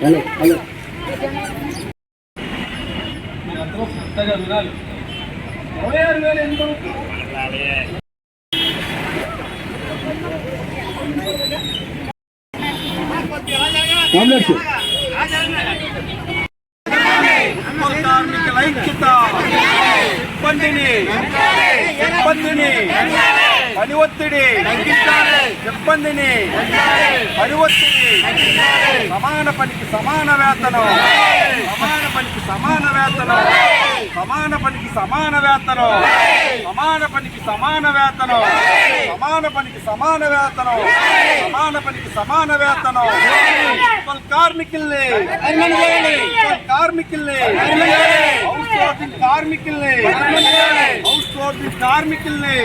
వినాలి. 26,000 ఎంత కార్మికుల ఐక్యత, సిబ్బందిని పని ఒత్తిడి, సిబ్బందిని పని ఒత్తిడి, సమాన పనికి సమాన వేతనం, సమాన పనికి సమాన వేతనం, సమాన పనికి సమాన వేతనం, సమాన పనికి సమాన వేతనం, సమాన పనికి సమాన వేతనం, సమాన పనికి సమాన వేతనం, కార్మికుల్ని కార్మికుల్ని హౌస్ హోల్డింగ్ కార్మికుల్ని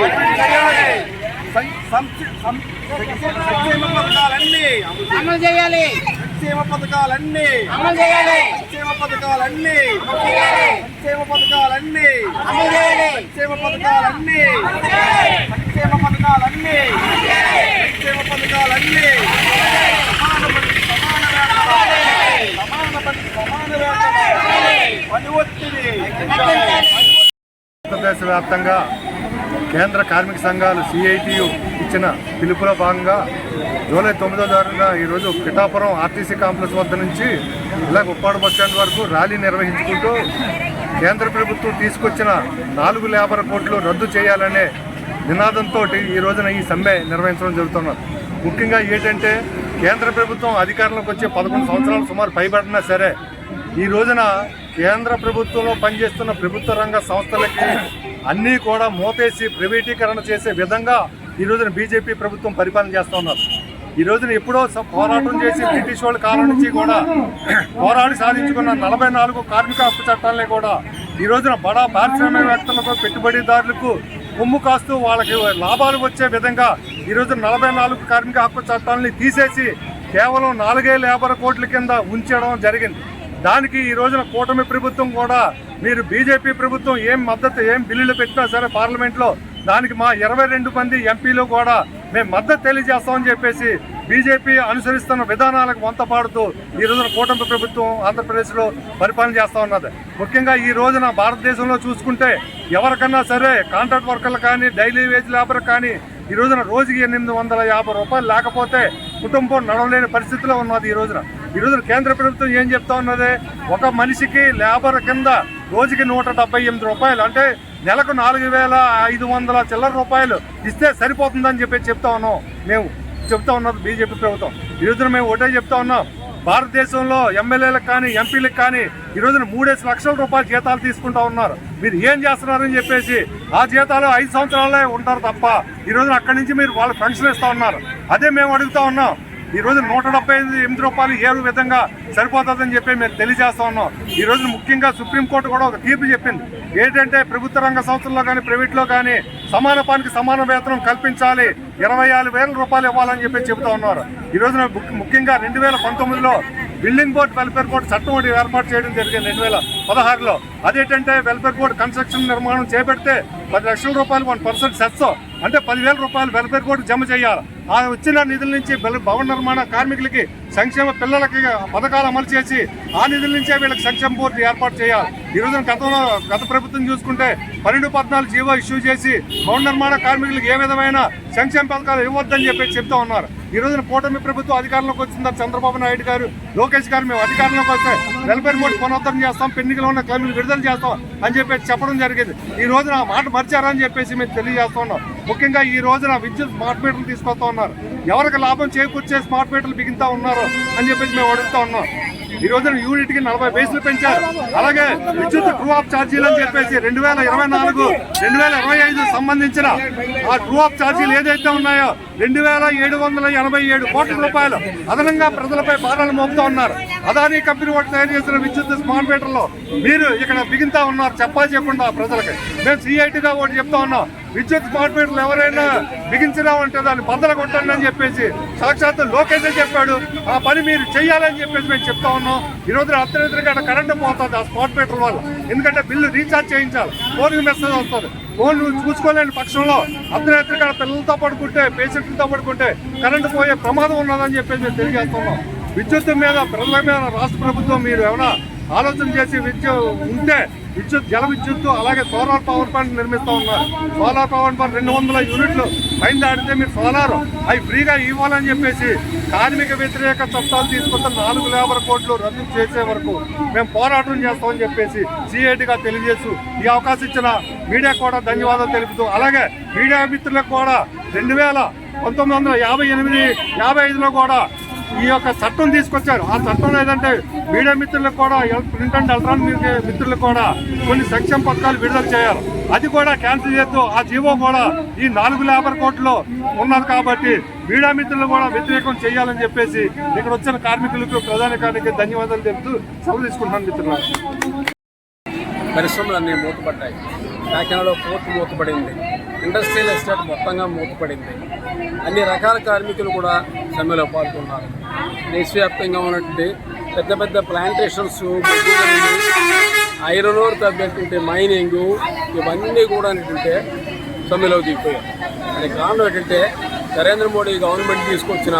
సంక్షేమ పథకాలన్నీ అమలు చేయాలి. సంక్షేమ పథకాలన్నీ అమలు చేయాలి. సంక్షేమ పథకాలన్నీ సంక్షేమ పథకాలన్నీ అమలు చేయాలి. సంక్షేమ పథకాలన్నీ సంక్షేమ పథకాలన్నీ సంక్షేమ పథకాలన్నీ సమాన పనికి సమాన వేతనం, పని ఒత్తిడి. ఆంధ్రప్రదేశ్ వ్యాప్తంగా కేంద్ర కార్మిక సంఘాలు సిఐటియు ఇచ్చిన పిలుపులో భాగంగా జూలై 9వ తారీఖున ఈరోజు పిఠాపురం ఆర్టీసీ కాంప్లెక్స్ వద్ద నుంచి ఇలా ఉప్పాడు బస్టాండ్ వరకు ర్యాలీ నిర్వహించుకుంటూ కేంద్ర ప్రభుత్వం తీసుకొచ్చిన 4 లేబర్ కోడ్లు రద్దు చేయాలనే నినాదంతో ఈ రోజున ఈ సమ్మె నిర్వహించడం జరుగుతున్నది. ముఖ్యంగా ఏంటంటే కేంద్ర ప్రభుత్వం అధికారంలోకి వచ్చే 11 సంవత్సరాలు సుమారు పైబడినా సరే ఈ రోజున కేంద్ర ప్రభుత్వంలో పనిచేస్తున్న ప్రభుత్వ రంగ సంస్థలకి అన్నీ కూడా మోపేసి ప్రైవేటీకరణ చేసే విధంగా ఈ రోజున బీజేపీ ప్రభుత్వం పరిపాలన చేస్తూ ఉన్నారు. ఈ రోజున ఎప్పుడో పోరాటం చేసి బ్రిటిష్ వాళ్ళ కాలం నుంచి కూడా పోరాడి సాధించుకున్న 44 కార్మిక హక్కు చట్టాలని కూడా ఈ రోజున బడా పారిశ్రామికవేత్తలకు పెట్టుబడిదారులకు కొమ్ము కాస్తూ వాళ్ళకి లాభాలు వచ్చే విధంగా ఈ రోజున 44 కార్మిక హక్కు చట్టాలని తీసేసి కేవలం 4 లేబర్ కోడ్ల కింద ఉంచడం జరిగింది. దానికి ఈ రోజున కూటమి ప్రభుత్వం కూడా మీరు బీజేపీ ప్రభుత్వం ఏం మద్దతు ఏం బిల్లులు పెట్టినా సరే పార్లమెంట్లో దానికి మా 22 మంది ఎంపీలు కూడా మేము మద్దతు తెలియజేస్తామని చెప్పేసి బీజేపీ అనుసరిస్తున్న విధానాలకు వంత పాడుతూ ఈ రోజున కూటమి ప్రభుత్వం ఆంధ్రప్రదేశ్లో పరిపాలన చేస్తూ ఉన్నది. ముఖ్యంగా ఈ రోజున భారతదేశంలో చూసుకుంటే ఎవరికన్నా సరే కాంట్రాక్ట్ వర్కర్లు కానీ డైలీ వేజ్ లేబర్ కానీ ఈ రోజున రోజుకి 850 రూపాయలు లేకపోతే కుటుంబం నడవలేని పరిస్థితిలో ఉన్నది. ఈ రోజున కేంద్ర ప్రభుత్వం ఏం చెప్తా ఉన్నది, ఒక మనిషికి లేబర్ కింద రోజుకి 178 రూపాయలు అంటే నెలకు 4,500 చిల్లర రూపాయలు ఇస్తే సరిపోతుందని చెప్తా ఉన్నాం. మేము చెప్తా ఉన్నది బీజేపీ ప్రభుత్వం. ఈ రోజున మేము ఒకటే చెప్తా ఉన్నాం, భారతదేశంలో ఎమ్మెల్యేలకు కానీ ఎంపీలకు కానీ ఈ రోజున 3 లక్షల రూపాయల జీతాలు తీసుకుంటా ఉన్నారు. మీరు ఏం చేస్తున్నారని చెప్పేసి ఆ జీతాలు 5 సంవత్సరాలే ఉంటారు తప్ప ఈ రోజున అక్కడి నుంచి మీరు వాళ్ళు పెన్షన్ ఇస్తూ ఉన్నారు. అదే మేము అడుగుతా ఉన్నాం. ఈ రోజు 178 రూపాయలు ఏ విధంగా సరిపోతుందని చెప్పి మేము తెలియజేస్తా ఉన్నాం. ఈ రోజు ముఖ్యంగా సుప్రీంకోర్టు కూడా ఒక తీర్పు చెప్పింది. ఏంటంటే ప్రభుత్వ రంగ సంస్థల్లో కానీ ప్రైవేట్లో కానీ సమాన పనికి సమాన వేతనం కల్పించాలి, 26,000 రూపాయలు ఇవ్వాలని చెప్పి చెబుతా ఉన్నారు. ఈ రోజున ముఖ్యంగా 2019లో బిల్డింగ్ బోర్డు వెల్ఫేర్ బోర్డు చట్టం ఒకటి ఏర్పాటు చేయడం జరిగింది 2016లో. అదేంటంటే వెల్ఫేర్ బోర్డు కన్స్ట్రక్షన్ నిర్మాణం చేపడితే 10 లక్షల రూపాయలు 1% సెస్ అంటే 10,000 రూపాయలు వెల్ఫేర్ బోర్డు జమ చేయాలి. ఆ వచ్చిన నిధుల నుంచి భవన నిర్మాణ కార్మికులకి సంక్షేమ పిల్లలకి పథకాలు అమలు చేసి ఆ నిధుల నుంచే వీళ్ళకి సంక్షేమ బోర్డు ఏర్పాటు చేయాలి. ఈ రోజున గత ప్రభుత్వం చూసుకుంటే 12-14 జీవో ఇష్యూ చేసి భవన నిర్మాణ కార్మికులకు ఏ విధమైన సంక్షేమ పథకాలు ఇవ్వద్దని చెప్పి చెప్తా ఉన్నారు. ఈ రోజున కూటమి ప్రభుత్వం అధికారంలోకి వచ్చిందని చంద్రబాబు నాయుడు గారు, లోకేష్ గారు మేము అధికారంలోకి వస్తే వెల్ఫేర్ బోర్డు పునరుద్ధరణ చేస్తాం, పెండింగ్లో ఉన్న క్లెయిమ్లు విడుదల చేస్తాం అని చెప్పేసి చెప్పడం జరిగింది. ఈ రోజున ఆ మాట మర్చారని చెప్పేసి మేము తెలియజేస్తా ఉన్నాం. ముఖ్యంగా ఈ రోజున విద్యుత్ స్మార్ట్ మీటర్లు తీసుకొస్తా ఉన్నారు. ఎవరికి లాభం చేకూర్చే స్మార్ట్ మీటర్లు బిగింతా ఉన్నారు అని చెప్పేసి మేము అడుగుతా ఉన్నాం. ఈ రోజున యూనిట్కి 40 పైసలు పెంచారు. అలాగే విద్యుత్ ట్రూ ఆఫ్ ఛార్జీలు అని చెప్పేసి 2024-2025 సంబంధించిన ఆ ట్రూ ఆఫ్ ఛార్జీలు ఏదైతే ఉన్నాయో 2,787 కోట్ల రూపాయలు అదనంగా ప్రజలపై భారాలు మోపుతా ఉన్నారు. అదానీ కంపెనీ వాటి తయారు చేసిన విద్యుత్ స్మార్ట్ మీటర్లో మీరు ఇక్కడ బిగింతా ఉన్నారు చెప్పకుండా ప్రజలకి. మేము సిఐటిగా ఒకటి చెప్తా ఉన్నాం, విద్యుత్ స్మార్ట్ మీటర్లు ఎవరైనా బిగించినామంటే దాన్ని బద్దలు కొట్టండి అని చెప్పేసి సాక్షాత్తు లోకేష్ చెప్పాడు. ఆ పని మీరు చెయ్యాలని చెప్పేసి మేము చెప్తా ఉన్నాం. ఈ రోజు అర్ధరాత్రికి అక్కడ కరెంటు పోతుంది ఆ స్మార్ట్ మీటర్ వల్ల. ఎందుకంటే బిల్లు రీఛార్జ్ చేయించాలి, ఫోన్కి మెసేజ్ వస్తుంది. ఫోన్ చూసుకోలేని పక్షంలో అర్ధరాత్రికి పిల్లలతో పడుకుంటే పేషెంట్లతో పడుకుంటే కరెంటు పోయే ప్రమాదం ఉన్నదని చెప్పేసి మేము తెలియజేస్తున్నాం. విద్యుత్ మీద ప్రజల మీద రాష్ట్ర ప్రభుత్వం మీరు ఏమైనా ఆలోచన చేసి విద్యుత్ జల విద్యుత్తు అలాగే సోలార్ పవర్ ప్లాంట్ నిర్మిస్తూ ఉన్నారు. సోలార్ పవర్ ప్లాంట్ 200 యూనిట్లు పైన దాటితే మీరు సోలార్ అవి ఫ్రీగా ఇవ్వాలని చెప్పేసి కార్మిక వ్యతిరేక చట్టాలు తీసుకొస్తే 4 లేబర్ కోడ్లు రద్దు చేసే వరకు మేము పోరాటం చేస్తామని చెప్పేసి సిఐటిగా తెలియజేస్తూ ఈ అవకాశం ఇచ్చిన మీడియా కూడా ధన్యవాదాలు తెలుపుతూ, అలాగే మీడియా మిత్రులకు కూడా 1958-55లో కూడా ఈ యొక్క చట్టం తీసుకొచ్చారు. ఆ చట్టం ఏదంటే మీడియా మిత్రులకు కూడా ప్రింట్ అండ్ ఎలక్ట్రానిక్ మిత్రులకు కూడా కొన్ని సంక్షేమ పథకాలు విడుదల చేయాలి. అది కూడా క్యాన్సిల్ చేస్తూ ఆ జీవో కూడా ఈ 4 లేబర్ కోడ్లో ఉన్నది కాబట్టి మీడియా మిత్రులు కూడా వ్యతిరేకం చేయాలని చెప్పేసి ఇక్కడ వచ్చిన కార్మికులకు ప్రధానికానికి ధన్యవాదాలు తెలుపుతూ సెలవు తీసుకుంటున్నాను మిత్రులు. పరిశ్రమలన్నీ మూతపడ్డాయి. కాకినాడలో పోర్టు మూతపడింది, ఇండస్ట్రియల్ ఎస్టేట్ మొత్తంగా మూతపడింది. అన్ని రకాల కార్మికులు కూడా సమ్మెలో పాల్గొన్నారు. దేశవ్యాప్తంగా ఉన్నటువంటి పెద్ద పెద్ద ప్లాంటేషన్స్, ఐరన్ ఓర్ తగ్గట్టుంటే మైనింగ్ ఇవన్నీ కూడా ఏంటంటే సమ్మెలో దిగిపోయాయి. దానికి కారణం ఏంటంటే నరేంద్ర మోడీ గవర్నమెంట్ తీసుకొచ్చిన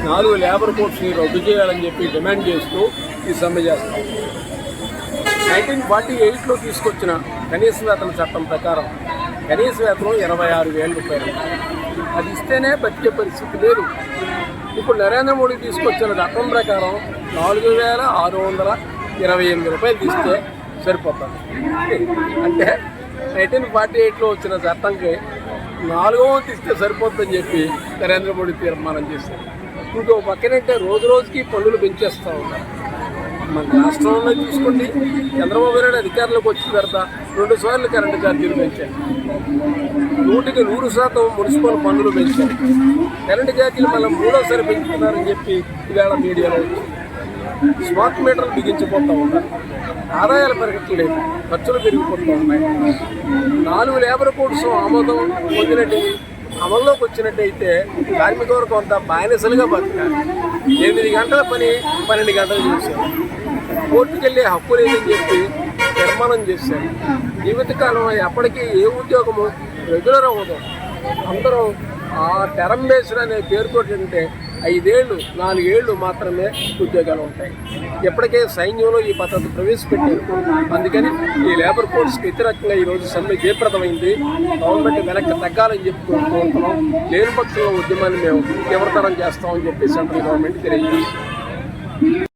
4 లేబర్ కోడ్స్ని రద్దు చేయాలని చెప్పి డిమాండ్ చేస్తూ ఈ సమ్మె చేస్తాం. 1948లో తీసుకొచ్చిన కనీస వేతన చట్టం ప్రకారం కనీస వేతనం 26,000 రూపాయలు. అది ఇస్తేనే బతికే పరిస్థితి లేదు. ఇప్పుడు నరేంద్ర మోడీ తీసుకొచ్చిన చట్టం ప్రకారం 4,628 రూపాయలు తీస్తే సరిపోతుంది. అంటే 1948లో వచ్చిన చట్టంకి 4వ వంతు ఇస్తే సరిపోతుందని చెప్పి నరేంద్ర మోడీ తీర్మానం చేశారు. ఇంకో పక్కనంటే రోజు రోజుకి పన్నులు పెంచేస్తూ ఉన్నారు. మన రాష్ట్రంలో చూసుకోండి, చంద్రబాబు నాయుడు అధికారంలోకి వచ్చిన తర్వాత 2 సార్లు కరెంటు ఛార్జీలు పెంచారు. 100% మున్సిపల్ పన్నులు పెంచారు. కరెంటు ఛార్జీలు మళ్ళీ 3వసారి పెంచుతున్నారని చెప్పి ఇవాళ మీడియాలో స్మార్ట్ మీటర్లు బిగించిపోతూ ఉన్నారు. ఆదాయాలు పెరగట్లేదు, ఖర్చులు పెరిగిపోతూ ఉన్నాయి. 4 లేబర్ కోడ్స్ ఆమోదం పొందినట్టు అమల్లోకి వచ్చినట్టయితే కార్మిక వర్గం అంతా బానిసలుగా బతకాలి. 8 గంటల పని 12 గంటలు చేశారు. కోర్టుకు వెళ్ళే హక్కు లేదని చెప్పి తీర్మానం చేశారు. జీవితకాలం ఎప్పటికీ ఏ ఉద్యోగము రెగ్యులర్ అవ్వదు. అందరూ ఆ టెరం బేస్డ్ అనే పేరుతోటి అంటే 5 ఏళ్ళు 4 ఏళ్ళు మాత్రమే ఉద్యోగాలు ఉంటాయి. ఎప్పటికే సైన్యంలో ఈ పద్ధతి ప్రవేశపెట్టారు. అందుకని ఈ లేబర్ కోడ్స్కి వ్యతిరేకంగా ఈరోజు సమ్మె జయప్రదమైంది. గవర్నమెంట్ వెనక్కి తగ్గాలని చెప్పి కోరుతున్నాం. లేని పక్షంలో ఉద్యమాన్ని మేము తీవ్రతరం చేస్తామని చెప్పి సెంట్రల్ గవర్నమెంట్ తెలియజేస్తుంది.